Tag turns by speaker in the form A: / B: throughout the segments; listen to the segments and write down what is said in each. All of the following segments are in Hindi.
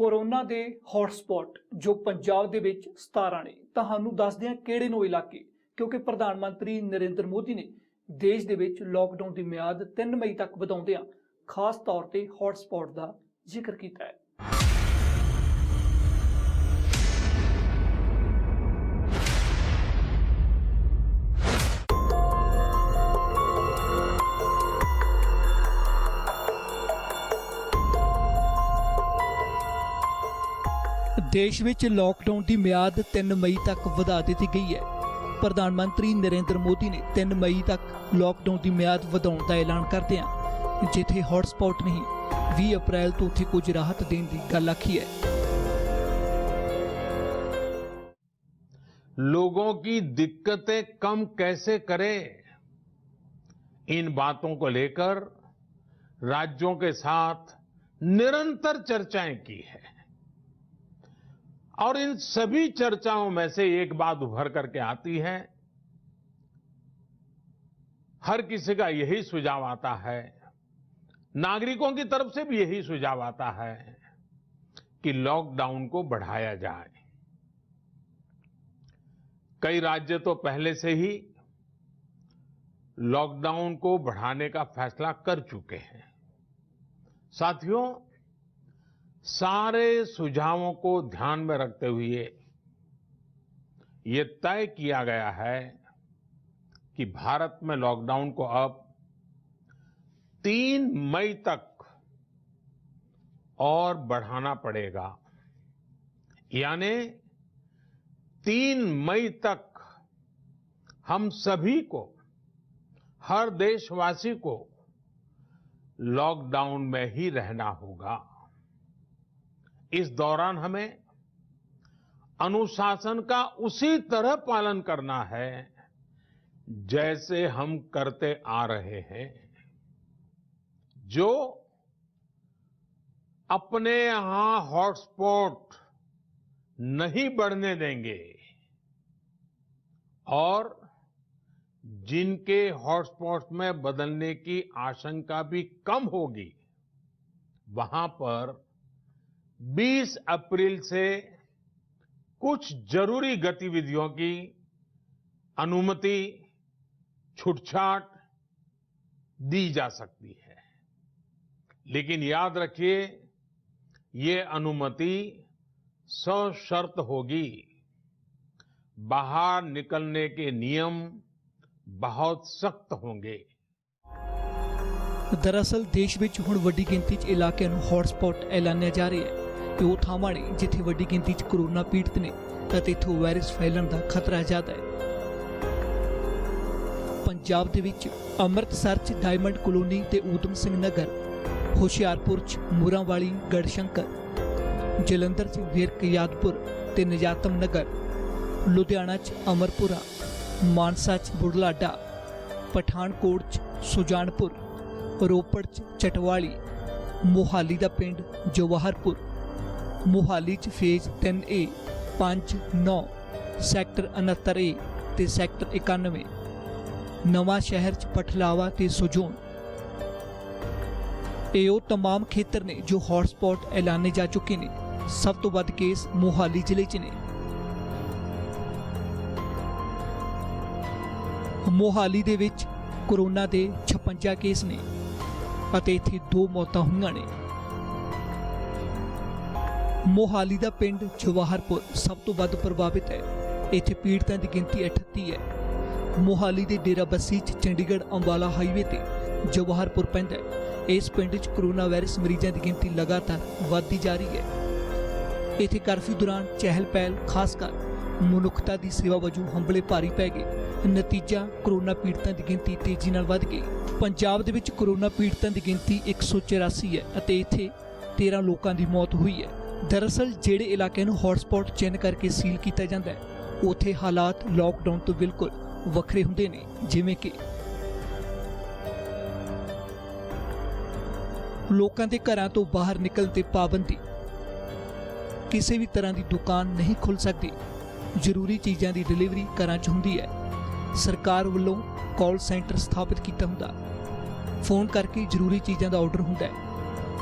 A: कोरोना के हॉटस्पॉट जो पंजाब दे विच 17 ने तुहानू दसदे हां किहड़े ने इलाके, क्योंकि प्रधानमंत्री नरेंद्र मोदी ने देश दे विच लॉकडाउन की मियाद 3 मई तक वधाउंदियां खास तौर पर हॉटस्पॉट का जिक्र किया है। देश विच लॉकडाउन की मियाद 3 मई तक वधा दी गई है। प्रधानमंत्री नरेंद्र मोदी ने 3 मई तक लॉकडाउन की मियाद वधाउण का ऐलान करदिआं जिथे हॉटस्पॉट नहीं 20 अप्रैल तो उत्थे कुछ राहत देने की गल आखी है।
B: लोगों की दिक्कतें कम कैसे करें, इन बातों को लेकर राज्यों के साथ निरंतर चर्चाएं की है और इन सभी चर्चाओं में से एक बात उभर करके आती है। हर किसी का यही सुझाव आता है, नागरिकों की तरफ से भी यही सुझाव आता है कि लॉकडाउन को बढ़ाया जाए। कई राज्य तो पहले से ही लॉकडाउन को बढ़ाने का फैसला कर चुके हैं। साथियों, सारे सुझावों को ध्यान में रखते हुए ये तय किया गया है कि भारत में लॉकडाउन को अब 3 मई तक और बढ़ाना पड़ेगा। यानी 3 मई तक हम सभी को, हर देशवासी को लॉकडाउन में ही रहना होगा। इस दौरान हमें अनुशासन का उसी तरह पालन करना है जैसे हम करते आ रहे हैं। जो अपने यहां हॉटस्पॉट नहीं बढ़ने देंगे और जिनके हॉटस्पॉट में बदलने की आशंका भी कम होगी, वहां पर 20 अप्रैल से कुछ जरूरी गतिविधियों की अनुमति, छूटछाट दी जा सकती है। लेकिन याद रखिए, ये अनुमति सशर्त होगी। बाहर निकलने के नियम बहुत सख्त होंगे।
A: दरअसल देश में हुण वड्डी गिनती च इलाकिਆਂ ਨੂੰ हॉटस्पॉट ऐलानिया जा रहा है कि वो ਥਾਵਾਂ ਨੇ जिथे वड्डी गिनती च कोरोना पीड़ित ने ਅਤੇ इत्थों वायरस फैलण का खतरा ज़्यादा है। पंजाब दे विच अमृतसर च डायमंड कॉलोनी ते ऊधम सिंह नगर, हुशियारपुर च मूरांवाली गढ़शंकर, जलंधर च विरक यादपुर ते निजातम नगर, लुधियाना च अमरपुरा, मानसा च बुढ़लाडा, पठानकोट च सुजानपुर, रोपड़ च चटवाली, मोहाली दा पिंड जवाहरपुर, मोहाली च फेज 3A 5, 9, सैक्टर 69A ते सैक्टर 91, नवा शहर च पठलावा ते सुजोन। ਇਹ ਉਹ तमाम खेतर ने जो हॉटस्पॉट ऐलाने जा चुके ने। सब तो वध केस मोहाली जिले च ने। मोहाली दे विच कोरोना के 56 केस ने ਅਤੇ ਇੱਥੇ 2 मौतां होईयां ने। मोहाली ਦਾ ਪਿੰਡ ਜਵਾਹਰਪੁਰ ਸਭ ਤੋਂ ਵੱਧ ਪ੍ਰਭਾਵਿਤ ਹੈ। ਇੱਥੇ ਪੀੜਤਾਂ ਦੀ ਗਿਣਤੀ 38 ਹੈ। मोहाली ਦੇ ਡੇਰਾ ਬੱਸੀ ਚ ਚੰਡੀਗੜ੍ਹ ਅੰਬਾਲਾ ਹਾਈਵੇ ਤੇ ਜਵਾਹਰਪੁਰ ਪੈਂਦਾ ਹੈ। ਇਸ ਪਿੰਡ 'ਚ ਕੋਰੋਨਾ ਵਾਇਰਸ ਮਰੀਜ਼ਾਂ ਦੀ ਗਿਣਤੀ ਲਗਾਤਾਰ ਵਧਦੀ ਜਾ ਰਹੀ ਹੈ। ਇੱਥੇ ਕਰਫਿਊ ਦੌਰਾਨ ਚਹਿਲ ਪਹਿਲ, ਖਾਸ ਕਰ ਮਨੁੱਖਤਾ ਦੀ ਸੇਵਾ ਵਜੋਂ ਹੰਭਲੇ ਭਾਰੀ ਪੈ ਗਏ। ਨਤੀਜਾ कोरोना पीड़ितों की गिनती तेजी नाल वध गई। पंजाब दे विच कोरोना पीड़ितों की गिनती 184 है ਅਤੇ ਇੱਥੇ 13 लोगों की मौत हुई है। दरअसल ਜਿਹੜੇ ਇਲਾਕਿਆਂ ਨੂੰ हॉटस्पॉट चिन्ह करके सील किया जाता है ਉੱਥੇ हालात लॉकडाउन तो बिल्कुल ਵੱਖਰੇ ਹੁੰਦੇ ਨੇ, ਜਿਵੇਂ ਕਿ ਲੋਕਾਂ ਦੇ ਘਰਾਂ ਤੋਂ ਬਾਹਰ ਨਿਕਲਣ ਤੇ ਪਾਬੰਦੀ, ਕਿਸੇ ਵੀ ਤਰ੍ਹਾਂ ਦੀ ਦੁਕਾਨ नहीं खुल सकती, ਜ਼ਰੂਰੀ ਚੀਜ਼ਾਂ ਦੀ डिलीवरी ਘਰਾਂ 'ਚ ਹੁੰਦੀ है। सरकार वालों कॉल सेंटर स्थापित किया हुंदा, फोन करके जरूरी चीज़ों का ऑर्डर हुंदा है।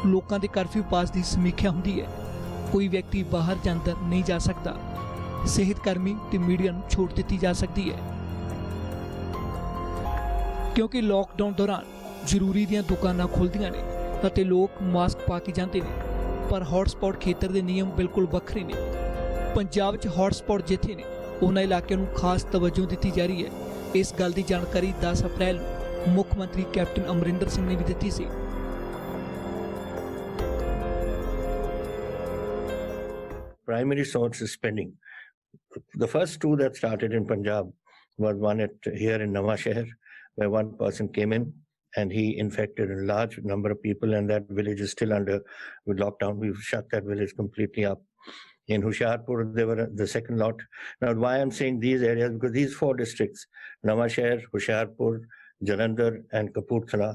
A: लोगों के करफ्यू पास की समीक्षा हुंदी है। कोई व्यक्ति बाहर ਜਾਂ ਅੰਦਰ नहीं जा सकता। सेहत कर्मी ते मीडिया ਨੂੰ ਛੋਟ ਦਿੱਤੀ ਜਾ ਸਕਦੀ ਹੈ क्योंकि लॉकडाउन दौरान ਜ਼ਰੂਰੀ ਦੀਆਂ ਦੁਕਾਨਾਂ ਖੁੱਲ੍ਹਦੀਆਂ ਨੇ ਅਤੇ ਲੋਕ ਮਾਸਕ ਪਾ ਕੇ ਜਾਂਦੇ ਨੇ, ਪਰ ਹੌਟਸਪੌਟ ਖੇਤਰ ਦੇ ਨਿਯਮ ਬਿਲਕੁਲ ਵੱਖਰੇ ਨੇ। ਪੰਜਾਬ 'ਚ ਹੌਟਸਪੌਟ ਜਿੱਥੇ ਨੇ ਉਹਨਾਂ ਇਲਾਕਿਆਂ ਨੂੰ ਖਾਸ ਤਵੱਜੋ ਦਿੱਤੀ ਜਾ ਰਹੀ ਹੈ। ਇਸ ਗੱਲ ਦੀ ਜਾਣਕਾਰੀ 10 ਅਪ੍ਰੈਲ ਨੂੰ ਮੁੱਖ ਮੰਤਰੀ ਕੈਪਟਨ ਅਮਰਿੰਦਰ ਸਿੰਘ ਨੇ ਵੀ ਦਿੱਤੀ ਸੀ।
C: Primary source is spending. The first two that started in Punjab was one here in Nawashahar, where one person came in and he infected a large number of people, and that village is still under lockdown. We've shut that village completely up. In Hoshiarpur, they were the second lot. Now, why I'm saying these areas, because these four districts, Nawashahar, Hoshiarpur, Jalandhar and Kapurthala,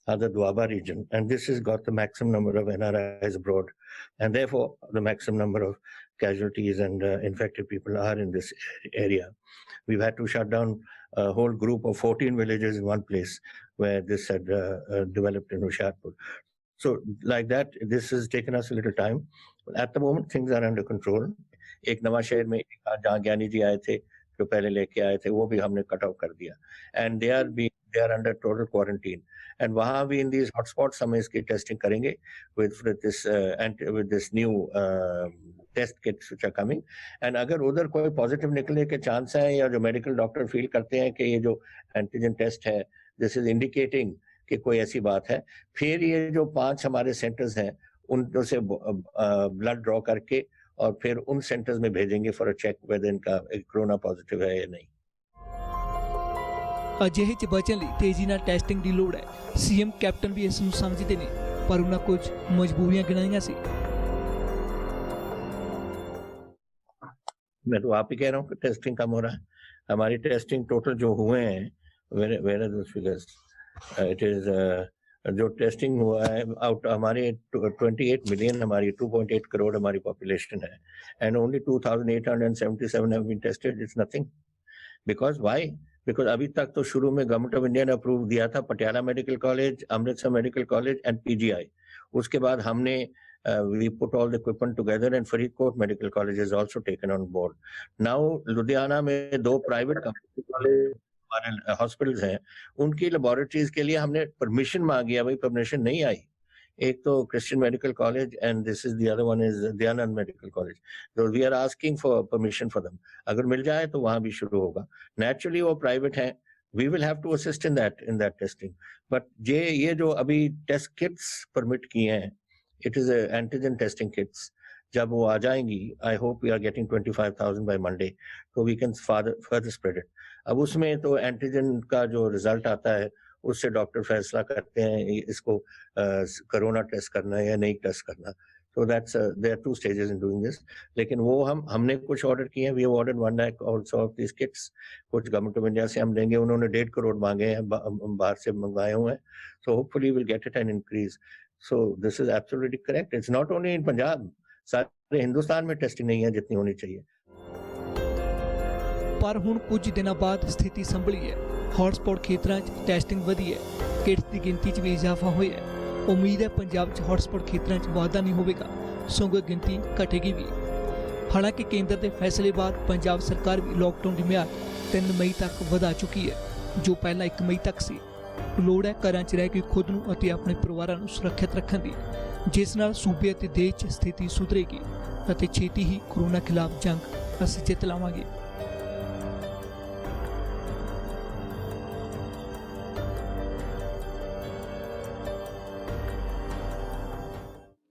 C: are the Doaba region, and this has got the maximum number of NRIs abroad, and therefore the maximum number of casualties and infected people are in this area. We've had to shut down a whole group of 14 villages in one place where this had developed in Hoshiarpur. So like that, this has taken us a little time. At the moment, things are under control. एक नवा शहर में जहाँ ज्ञानी जी आए थे, जो पहले लेके आए थे, वो भी हमने कट ऑफ कर दिया, and they are under total quarantine. And वहाँ भी in these hotspots हम इसकी testing करेंगे with this new test kits which are coming. And अगर उधर कोई positive निकलने के chance है, या जो medical doctor feel करते हैं कि ये जो antigen test है, this is indicating कि कोई ऐसी बात है, फिर ये जो 5 हमारे centers हैं, उन से blood draw करके और फिर उन centers में भेजेंगे for a check whether इनका कोरोना positive है या नहीं।
A: ਅਜਿਹੇ 'ਚ ਬਚਣ ਲਈ ਤੇਜ਼ੀ ਨਾਲ ਟੈਸਟਿੰਗ ਦੀ ਲੋੜ ਹੈ। ਸੀਐਮ ਕੈਪਟਨ ਵੀ ਇਸ ਨੂੰ ਸਮਝਦੇ ਨੇ, ਪਰ ਉਹਨਾਂ ਕੁਝ ਮਜਬੂਰੀਆਂ ਗਿਣਾਈਆਂ ਸੀ।
C: मैं तो आप ही कह रहा हूँ कि टेस्टिंग कम हो रहा है। हमारी टेस्टिंग टोटल जो हुए हैं, where are those figures? It is जो टेस्टिंग हुआ है आउट हमारे 28 मिलियन, हमारी 2.8 करोड़ हमारी पॉपुलेशन है, and only 2,877 have been tested. It's nothing. Because why? Because अभी तक तो शुरू में गवर्नमेंट ऑफ इंडिया ने अप्रूव दिया था Patiala medical college, Amritsar medical college and PGI. उसके बाद हमने we put all the equipment together and Faridkot Medical College is also taken on board. Now Ludhiana में 2 प्राइवेट हमारे हॉस्पिटल्स हैं, उनकी लेबोरेटरीज के लिए हमने परमिशन मांगी है, भाई परमिशन नहीं आई। एक तो Christian medical college and this is the other one is Dayanand medical college, तो we are asking for permission for them. अगर मिल जाए तो वहां भी शुरू होगा। नेचुरली वो प्राइवेट हैं, we will have to assist in that testing. But ये जो अभी टेस्ट किट्स परमिट किए हैं, it is antigen testing kits, जब वो आ जाएंगी, I hope we are getting 25,000 by Monday, तो we can further spread it. अब उसमें तो एंटीजन का जो रिजल्ट आता है उससे डॉक्टर फैसला करते हैं इसको कोरोना टेस्ट करना है या नहीं टेस्ट करना। तो that's there are 2 stages in doing this. लेकिन वो हमने कुछ ऑर्डर किए हैं, we have ordered 1 lakh also of this kits. कुछ गवर्नमेंट ऑफ इंडिया से हम लेंगे, उन्होंने 1.5 करोड़ मांगे हैं, बाहर से मंगवाए हुए हैं। So hopefully will get it an increase. So this is absolutely correct. It's not only in Punjab, सारे हिंदुस्तान में टेस्टिंग नहीं है जितनी होनी चाहिए।
A: पर हुण कुछ दिनों बाद स्थिति संभली है। हॉटस्पॉट खेतरां 'ਚ ਟੈਸਟਿੰਗ ਵਧੀ ਹੈ, ਕਿਟਸ ਦੀ ਗਿਣਤੀ 'ਚ ਵੀ ਇਜ਼ਾਫਾ ਹੋਇਆ ਹੈ। ਉਮੀਦ ਹੈ ਪੰਜਾਬ 'ਚ ਹੌਟਸਪੌਟ ਖੇਤਰਾਂ 'ਚ ਵਾਧਾ ਨਹੀਂ ਹੋਵੇਗਾ, ਸਗੋਂ ਗਿਣਤੀ ਘਟੇਗੀ ਵੀ। ਹਾਲਾਂਕਿ ਕੇਂਦਰ ਦੇ ਫੈਸਲੇ ਬਾਅਦ ਪੰਜਾਬ ਸਰਕਾਰ ਵੀ ਲਾਕਡਾਊਨ ਦੀ ਮਿਆਦ 3 ਮਈ ਤੱਕ ਵਧਾ ਚੁੱਕੀ ਹੈ, ਜੋ ਪਹਿਲਾਂ 1 ਮਈ ਤੱਕ ਸੀ। ਲੋੜ ਹੈ ਘਰਾਂ 'ਚ ਰਹਿ ਕੇ ਖੁਦ ਨੂੰ ਅਤੇ ਆਪਣੇ ਪਰਿਵਾਰਾਂ ਨੂੰ ਸੁਰੱਖਿਅਤ ਰੱਖਣ ਦੀ, ਜਿਸ ਨਾਲ ਸੂਬੇ ਅਤੇ ਦੇਸ਼ 'ਚ ਸਥਿਤੀ ਸੁਧਰੇਗੀ ਅਤੇ ਛੇਤੀ ਹੀ ਕੋਰੋਨਾ ਖਿਲਾਫ ਜੰਗ ਅਸੀਂ ਜਿੱਤ ਲਾਵਾਂਗੇ।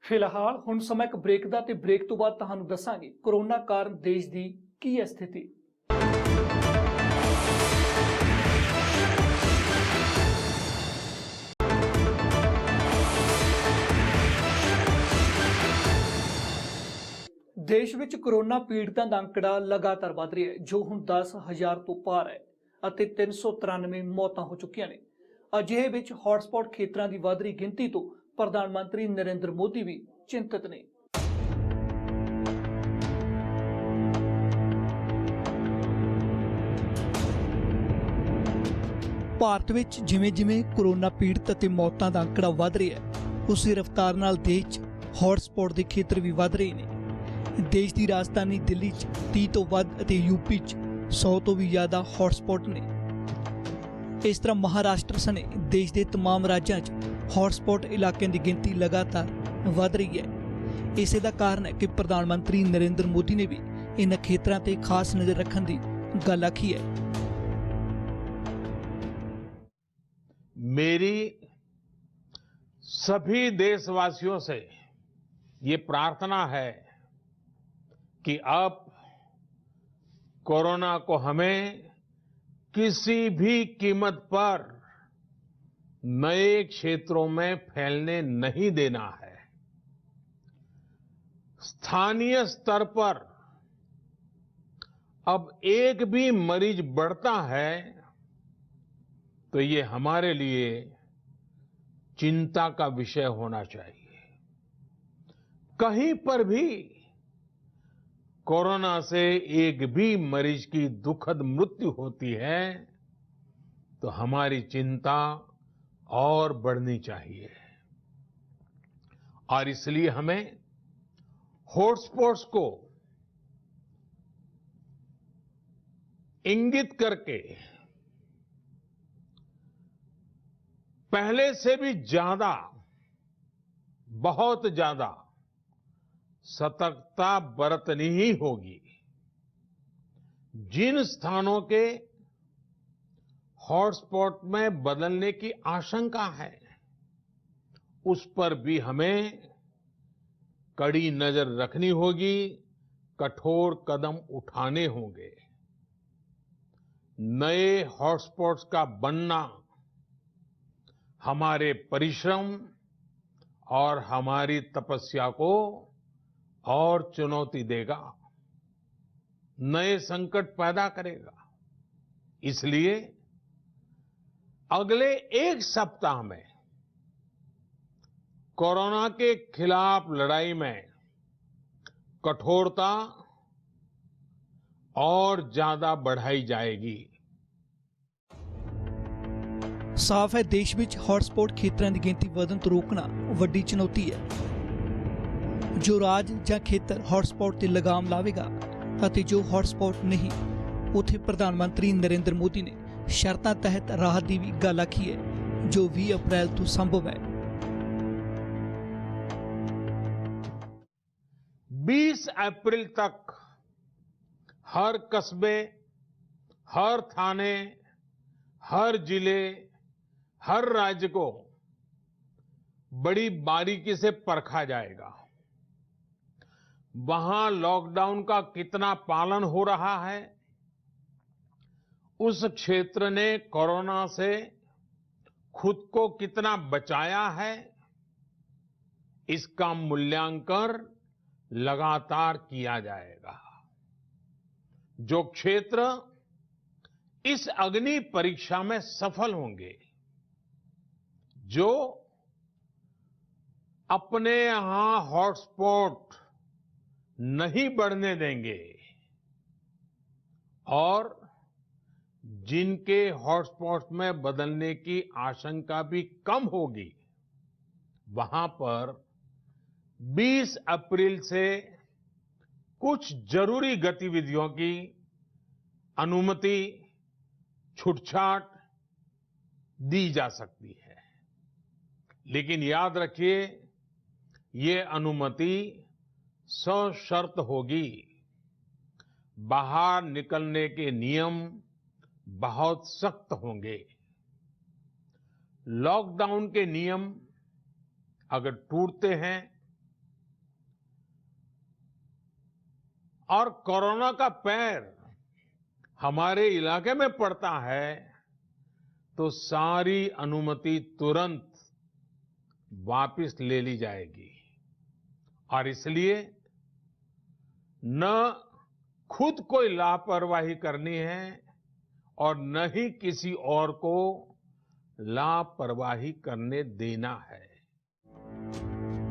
A: ਫਿਲਹਾਲ ਹੁਣ ਸਮਾਂ ਇੱਕ ਬ੍ਰੇਕ ਦਾ, ਤੇ ਬ੍ਰੇਕ ਤੋਂ ਬਾਅਦ ਤੁਹਾਨੂੰ ਦੱਸਾਂਗੇ ਕੋਰੋਨਾ ਕਾਰਨ ਦੇਸ਼ ਦੀ ਕੀ ਹੈ ਸਥਿਤੀ। ਦੇਸ਼ ਵਿੱਚ ਕੋਰੋਨਾ ਪੀੜਤਾਂ ਦਾ ਅੰਕੜਾ ਲਗਾਤਾਰ ਵਧ ਰਿਹਾ ਹੈ, ਜੋ ਹੁਣ 10,000 ਤੋਂ ਪਾਰ ਹੈ ਅਤੇ 393 ਮੌਤਾਂ ਹੋ ਚੁੱਕੀਆਂ ਨੇ। ਅਜਿਹੇ ਵਿੱਚ ਹੌਟਸਪੌਟ ਖੇਤਰਾਂ ਦੀ ਵਧ ਰਹੀ ਗਿਣਤੀ ਤੋਂ ਪ੍ਰਧਾਨ ਮੰਤਰੀ ਨਰਿੰਦਰ ਮੋਦੀ ਵੀ ਚਿੰਤਤ ਨੇ। ਭਾਰਤ ਵਿੱਚ ਜਿਵੇਂ-ਜਿਵੇਂ ਕੋਰੋਨਾ ਪੀੜਤ ਅਤੇ ਮੌਤਾਂ ਦਾ ਅੰਕੜਾ ਵਧ ਰਿਹਾ ਹੈ, ਉਸੇ ਰਫ਼ਤਾਰ ਨਾਲ ਦੇਸ਼ 'ਚ ਹੌਟਸਪੌਟ ਦੇ ਖੇਤਰ ਵੀ ਵਧ ਰਹੇ ਨੇ। देश की राजधानी दिल्ली 30 तो वध अते यूपी 100 तो भी ज़्यादा हॉटस्पॉट ने। इस तरह महाराष्ट्र सने देश के तमाम राज्यों हॉटस्पॉट इलाकों की गिनती लगातार वध रही है। इसे का कारण है कि प्रधानमंत्री नरेंद्र मोदी ने भी इन खेत्रों पर खास नज़र रखने की गल आखी है।
B: मेरी सभी देशवासियों से ये प्रार्थना है कि अब कोरोना को हमें किसी भी कीमत पर नए क्षेत्रों में फैलने नहीं देना है। स्थानीय स्तर पर अब एक भी मरीज बढ़ता है तो ये हमारे लिए चिंता का विषय होना चाहिए। कहीं पर भी कोरोना से एक भी मरीज की दुखद मृत्यु होती है तो हमारी चिंता और बढ़नी चाहिए। और इसलिए हमें हॉटस्पॉट्स को इंगित करके पहले से भी ज्यादा, बहुत ज्यादा सतर्कता बरतनी ही होगी। जिन स्थानों के हॉटस्पॉट में बदलने की आशंका है उस पर भी हमें कड़ी नजर रखनी होगी, कठोर कदम उठाने होंगे। नए हॉटस्पॉट्स का बनना हमारे परिश्रम और हमारी तपस्या को और चुनौती देगा, नए संकट पैदा करेगा। इसलिए अगले एक सप्ताह में कोरोना के खिलाफ लड़ाई में कठोरता और ज्यादा बढ़ाई जाएगी।
A: साफ है देश में हॉटस्पॉट खेत्रों की गिनती वधन तो रोकना वड्डी चुनौती है। जो राज या खेतर हॉटस्पॉट ते लगाम लावेगा अते जो हॉटस्पॉट नहीं, उथे प्रधानमंत्री नरेंद्र मोदी ने शर्तां तहत राहत की भी गल आखी है जो 20 अप्रैल तो संभव है।
B: 20 अप्रैल तक हर कस्बे, हर थाने, हर जिले, हर राज्य को बड़ी बारीकी से परखा जाएगा। वहां लॉकडाउन का कितना पालन हो रहा है, उस क्षेत्र ने कोरोना से खुद को कितना बचाया है, इसका मूल्यांकन लगातार किया जाएगा। जो क्षेत्र इस अग्नि परीक्षा में सफल होंगे, जो अपने यहां हॉटस्पॉट नहीं बढ़ने देंगे और जिनके हॉटस्पॉट में बदलने की आशंका भी कम होगी, वहां पर 20 अप्रैल से कुछ जरूरी गतिविधियों की अनुमति, छूटछाट दी जा सकती है। लेकिन याद रखिए, ये अनुमति सशर्त होगी। बाहर निकलने के नियम बहुत सख्त होंगे। लॉकडाउन के नियम अगर टूटते हैं और कोरोना का पैर हमारे इलाके में पड़ता है तो सारी अनुमति तुरंत वापस ले ली जाएगी। और इसलिए न खुद कोई लापरवाही करनी है और न ही किसी और को लापरवाही करने देना है।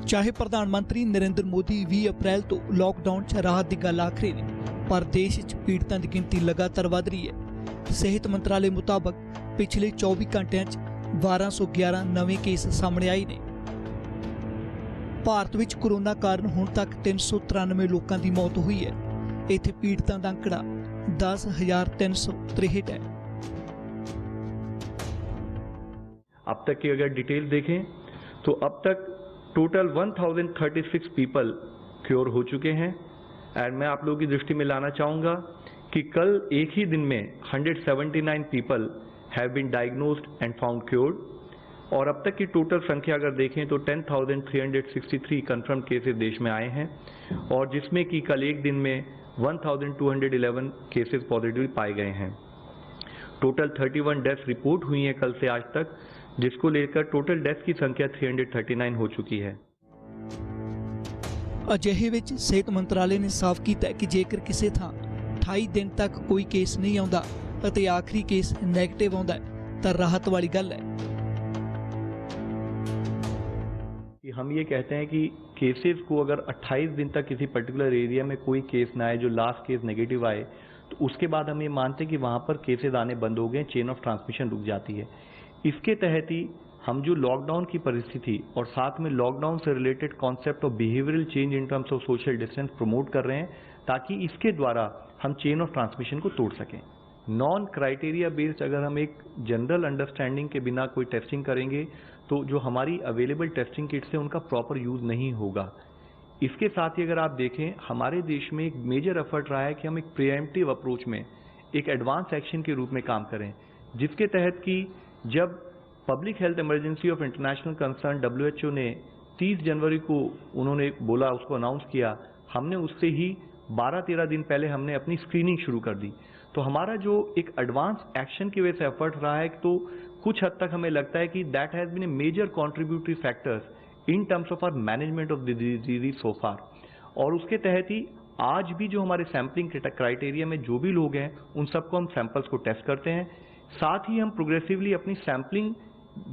A: चाहे प्रधानमंत्री नरेंद्र मोदी 20 अप्रैल तो लॉकडाउन च राहत की गल आख रहे ने, पर देश च पीड़ितां की गिनती लगातार वध रही है। सेहत मंत्रालय मुताबक पिछले 24 घंटिਆਂ 'ਚ 1211 नवे केस सामने आए ने। ਭਾਰਤ ਵਿੱਚ ਕੋਰੋਨਾ ਕਾਰਨ ਹੁਣ ਤੱਕ 393 ਲੋਕਾਂ ਦੀ ਮੌਤ ਹੋਈ ਹੈ। ਇੱਥੇ ਪੀੜਤਾਂ ਦਾ ਅੰਕੜਾ 10,363 है।
D: अब तक की अगर डिटेल देखें तो अब तक टोटल 1036 पीपल क्योर हो चुके हैं। एंड मैं आप लोगों की दृष्टि में लाना चाहूँगा कि कल एक ही दिन में 179 people have been diagnosed and found cured. और अब तक की टोटल संख्या अगर देखें तो 10,363 कन्फर्म केसेस देश में आए हैं, और जिसमें कि कल एक दिन में 1,211 केसेस पॉजिटिव पाए गए हैं। टोटल 31 डेथ्स रिपोर्ट हुई हैं कल से आज तक, जिसको लेकर टोटल डेथ की संख्या 339 हो चुकी है।
A: ਅਜਿਹੇ ਵਿੱਚ ਸਿਹਤ ਮੰਤਰਾਲੇ ਨੇ ਸਾਫ਼ ਕੀਤਾ ਹੈ ਕਿ ਜੇਕਰ ਕਿਸੇ ਥਾਂ 28 ਦਿਨ ਤੱਕ ਕੋਈ ਕੇਸ नहीं ਆਉਂਦਾ ਅਤੇ ਆਖਰੀ ਕੇਸ ਨੈਗੇਟਿਵ ਆਉਂਦਾ ਹੈ ਤਾਂ ਰਾਹਤ ਵਾਲੀ ਗੱਲ ਹੈ।
D: हम ये कहते हैं कि केसेस को अगर 28 दिन तक किसी पर्टिकुलर एरिया में कोई केस ना आए, जो लास्ट केस नेगेटिव आए, तो उसके बाद हम ये मानते हैं कि वहाँ पर केसेस आने बंद हो गए, चेन ऑफ ट्रांसमिशन रुक जाती है। इसके तहत ही हम जो लॉकडाउन की परिस्थिति और साथ में लॉकडाउन से related concept of behavioural change in terms of social distance promote कर रहे हैं, ताकि इसके द्वारा हम चेन ऑफ ट्रांसमिशन को तोड़ सकें। नॉन क्राइटेरिया बेस्ड अगर हम एक जनरल अंडरस्टैंडिंग के बिना कोई टेस्टिंग करेंगे तो जो हमारी अवेलेबल टेस्टिंग किट्स है उनका प्रॉपर यूज़ नहीं होगा। इसके साथ ही अगर आप देखें, हमारे देश में एक मेजर एफर्ट रहा है कि हम एक प्रिएम्प्टिव अप्रोच में एक एडवांस एक्शन के रूप में काम करें, जिसके तहत कि जब public health emergency of international concern WHO ने 30 जनवरी को उन्होंने बोला, उसको अनाउंस किया, हमने उससे ही 12-13 दिन पहले हमने अपनी स्क्रीनिंग शुरू कर दी। तो हमारा जो एक एडवांस एक्शन की वजह से एफर्ट रहा है, तो कुछ हद तक हमें लगता है कि that has been a major contributory factors in terms of our management of the disease so far. और उसके तहत ही आज भी जो हमारे सैम्पलिंग क्राइटेरिया में जो भी लोग हैं उन सबको हम सैंपल्स को टेस्ट करते हैं। साथ ही हम प्रोग्रेसिवली अपनी सैम्पलिंग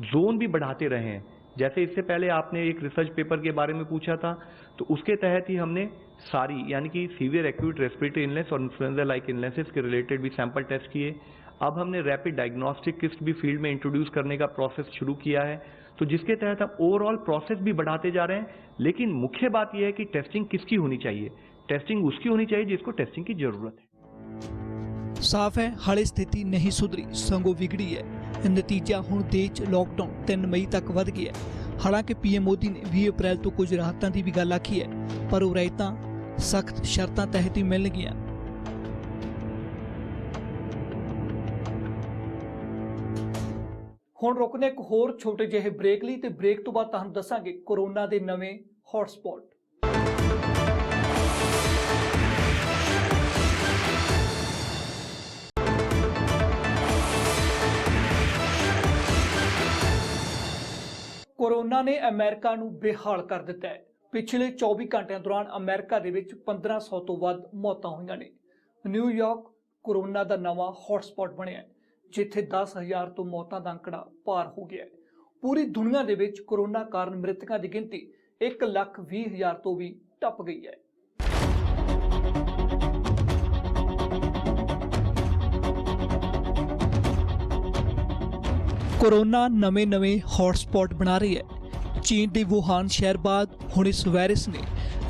D: जोन भी बढ़ाते रहे हैं। जैसे इससे पहले आपने एक रिसर्च पेपर के बारे में पूछा था, तो उसके तहत ही हमने सारी यानी कि सीवियर एक्यूट रेस्पिरेटरी इलनेस और इन्फ्लुएंजा लाइक इलनेसेस के रिलेटेड भी सैंपल टेस्ट किए। अब हमने रैपिड डायग्नोस्टिक किट्स भी फील्ड में इंट्रोड्यूस करने का प्रोसेस शुरू किया है, तो जिसके तहत हम ओवरऑल प्रोसेस भी बढ़ाते जा रहे हैं। लेकिन मुख्य बात यह है कि टेस्टिंग किसकी होनी चाहिए? टेस्टिंग उसकी होनी चाहिए जिसको टेस्टिंग की जरूरत है।
A: साफ है हाले स्थिति नहीं सुधरी, संगों बिगड़ी है। नतीजा हुण देश 'ਚ लॉकडाउन 3 मई तक वध गया है। हालांकि PM मोदी ने 20 अप्रैल तो कुछ राहतां की भी गल आखी है, पर वो राहतां सख्त शर्तां तहत ही मिलणगीਆਂ। ਹੁਣ ਰੁਕਨੇ ਇੱਕ ਹੋਰ ਛੋਟੇ ਜਿਹੇ ਬ੍ਰੇਕ ਲਈ, ਤੇ ਬ੍ਰੇਕ ਤੋਂ ਬਾਅਦ ਤੁਹਾਨੂੰ ਦੱਸਾਂਗੇ ਕੋਰੋਨਾ ਦੇ ਨਵੇਂ ਹੌਟਸਪੌਟ। ਕੋਰੋਨਾ ਨੇ ਅਮਰੀਕਾ ਨੂੰ ਬੇਹਾਲ ਕਰ ਦਿੱਤਾ ਹੈ। ਪਿਛਲੇ 24 ਘੰਟਿਆਂ ਦੌਰਾਨ ਅਮਰੀਕਾ ਦੇ ਵਿੱਚ 1500 ਤੋਂ ਵੱਧ ਮੌਤਾਂ ਹੋਈਆਂ ਨੇ। ਨਿਊਯਾਰਕ ਕੋਰੋਨਾ ਦਾ ਨਵਾਂ ਹੌਟਸਪੌਟ ਬਣਿਆ ਹੈ, ਜਿੱਥੇ 10,000 ਤੋਂ ਮੌਤਾਂ ਦਾ ਅੰਕੜਾ ਪਾਰ ਹੋ ਗਿਆ ਹੈ। ਪੂਰੀ ਦੁਨੀਆ ਦੇ ਵਿੱਚ ਕੋਰੋਨਾ ਕਾਰਨ ਮ੍ਰਿਤਕਾਂ ਦੀ ਗਿਣਤੀ 1,20,000 ਤੋਂ ਵੀ ਟੱਪ ਗਈ ਹੈ। ਕੋਰੋਨਾ ਨਵੇਂ ਹੌਟਸਪੌਟ ਬਣਾ ਰਹੀ ਹੈ। ਚੀਨ ਦੇ ਵੂਹਾਨ ਸ਼ਹਿਰ ਬਾਅਦ ਹੁਣ ਇਸ ਵਾਇਰਸ ਨੇ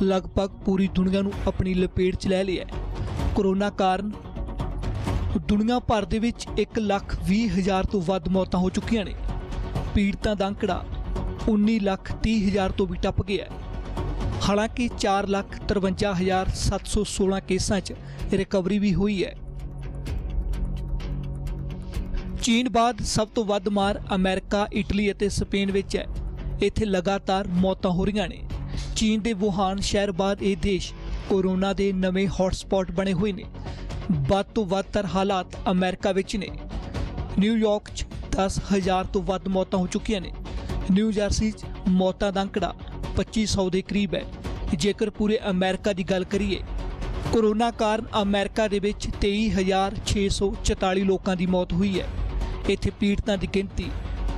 A: ਲਗਭਗ ਪੂਰੀ ਦੁਨੀਆ ਨੂੰ ਆਪਣੀ ਲਪੇਟ 'ਚ ਲੈ ਲਿਆ ਹੈ। ਕੋਰੋਨਾ ਕਾਰਨ ਦੁਨੀਆ ਭਰ ਦੇ ਵਿੱਚ 1,20,000 ਤੋਂ ਵੱਧ ਮੌਤਾਂ ਹੋ ਚੁੱਕੀਆਂ ਨੇ। ਪੀੜਤਾਂ ਦਾ ਅੰਕੜਾ 19,30,000 ਤੋਂ ਵੀ ਟੱਪ ਗਿਆ ਹੈ। ਹਾਲਾਂਕਿ 4,53,716 ਕੇਸਾਂ 'ਚ ਰਿਕਵਰੀ ਵੀ ਹੋਈ ਹੈ। ਚੀਨ ਬਾਅਦ ਸਭ ਤੋਂ ਵੱਧ ਮਾਰ ਅਮਰੀਕਾ, ਇਟਲੀ ਅਤੇ ਸਪੇਨ ਵਿੱਚ ਹੈ। ਇੱਥੇ ਲਗਾਤਾਰ ਮੌਤਾਂ ਹੋ ਰਹੀਆਂ ਨੇ। ਚੀਨ ਦੇ ਵੂਹਾਨ ਸ਼ਹਿਰ ਬਾਅਦ ਇਹ ਦੇਸ਼ ਕੋਰੋਨਾ ਦੇ ਨਵੇਂ ਹੌਟਸਪੌਟ ਬਣੇ ਹੋਏ ਨੇ। ਵੱਧ ਤੋਂ ਵੱਧਤਰ ਹਾਲਾਤ ਅਮਰੀਕਾ ਵਿੱਚ ਨੇ। ਨਿਊਯਾਰਕ 'ਚ 10,000 ਤੋਂ ਵੱਧ ਮੌਤਾਂ ਹੋ ਚੁੱਕੀਆਂ ਨੇ। ਨਿਊ ਜਰਸੀ 'ਚ ਮੌਤਾਂ ਦਾ ਅੰਕੜਾ 2,500 ਦੇ ਕਰੀਬ ਹੈ। ਜੇਕਰ ਪੂਰੇ ਅਮਰੀਕਾ ਦੀ ਗੱਲ ਕਰੀਏ, ਕੋਰੋਨਾ ਕਾਰਨ ਅਮਰੀਕਾ ਦੇ ਵਿੱਚ 23,644 ਲੋਕਾਂ ਦੀ ਮੌਤ ਹੋਈ ਹੈ। ਇੱਥੇ ਪੀੜਤਾਂ ਦੀ ਗਿਣਤੀ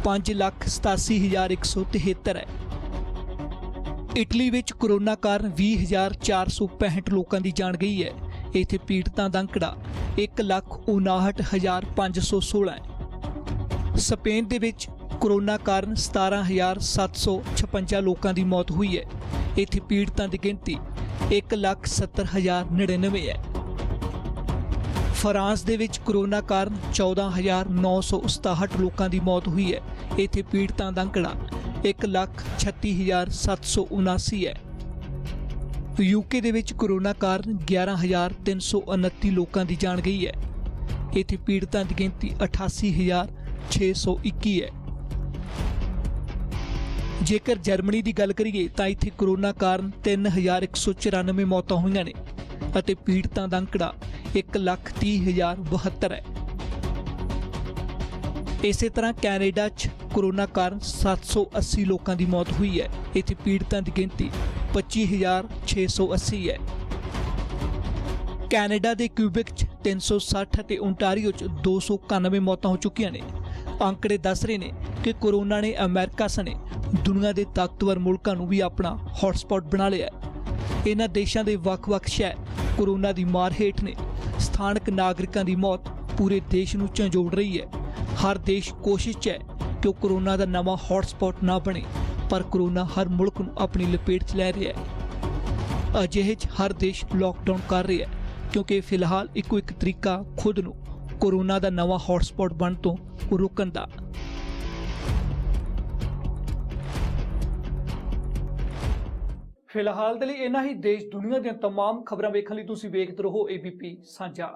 A: 5,87,173 ਹੈ। ਇਟਲੀ ਵਿੱਚ ਕੋਰੋਨਾ ਕਾਰਨ 20,465 ਲੋਕਾਂ ਦੀ ਜਾਨ ਗਈ ਹੈ। ਇੱਥੇ ਪੀੜਤਾਂ ਦਾ ਅੰਕੜਾ 1,59,516 ਹੈ। ਸਪੇਨ ਦੇ ਵਿੱਚ कोरोना कारण 17,756 लोगों की मौत हुई है। इत्थे पीड़ितां की गिनती 1,70,099 है। फ्रांस दे विच कोरोना कारण 14,967 लोगों की मौत हुई है। इत्थे पीड़ितां दा आंकड़ा 1,36,779 है। यूके दे विच कोरोना कारण 11,329 लोगों की जान गई है। इत्थे पीड़ितां की गिनती 88,621 है। जेकर जर्मनी की गल करिए तो इत्थे कोरोना कारण 3,194 मौतां हुईआं ने अते पीड़ितां दा आंकड़ा 1,30,072 है। इसे तरह कैनेडा च कोरोना कारण 780 लोगों की मौत हुई है। इत्थे पीड़ितां की गिनती 25,680 है। कैनेडा के क्यूबिक च 360 ते ओंटारियो च 291 मौतां हो चुकियां ने। आंकड़े दस रहे ने कि कोरोना ने अमेरिका सने दुनिया के ताकतवर मुल्कां नूं भी अपना हॉटस्पॉट बना लिया है। इन्हां देशां दे वख-वख शहर कोरोना की मार हेठ ने। स्थानक नागरिकों की मौत पूरे देश नूं झंजोड़ रही है। हर देश कोशिश है कि वो कोरोना का नवा हॉटस्पॉट ना बने, पर कोरोना हर मुल्क नूं अपनी लपेट च लै रहा है। अजिहे च हर देश लॉकडाउन कर रहा है क्योंकि फिलहाल इको एक तरीका खुद नूं कोरोना का नवा हॉटस्पॉट बन तो रोकण दा। फिलहाल ਦੇ ਲਈ इन्ना ही देश दुनिया ਦੀਆਂ तमाम खबरां ਵੇਖਣ ਲਈ ਤੁਸੀਂ ਵੇਖਦੇ ਰਹੋ ABP ਸਾਂਝਾ।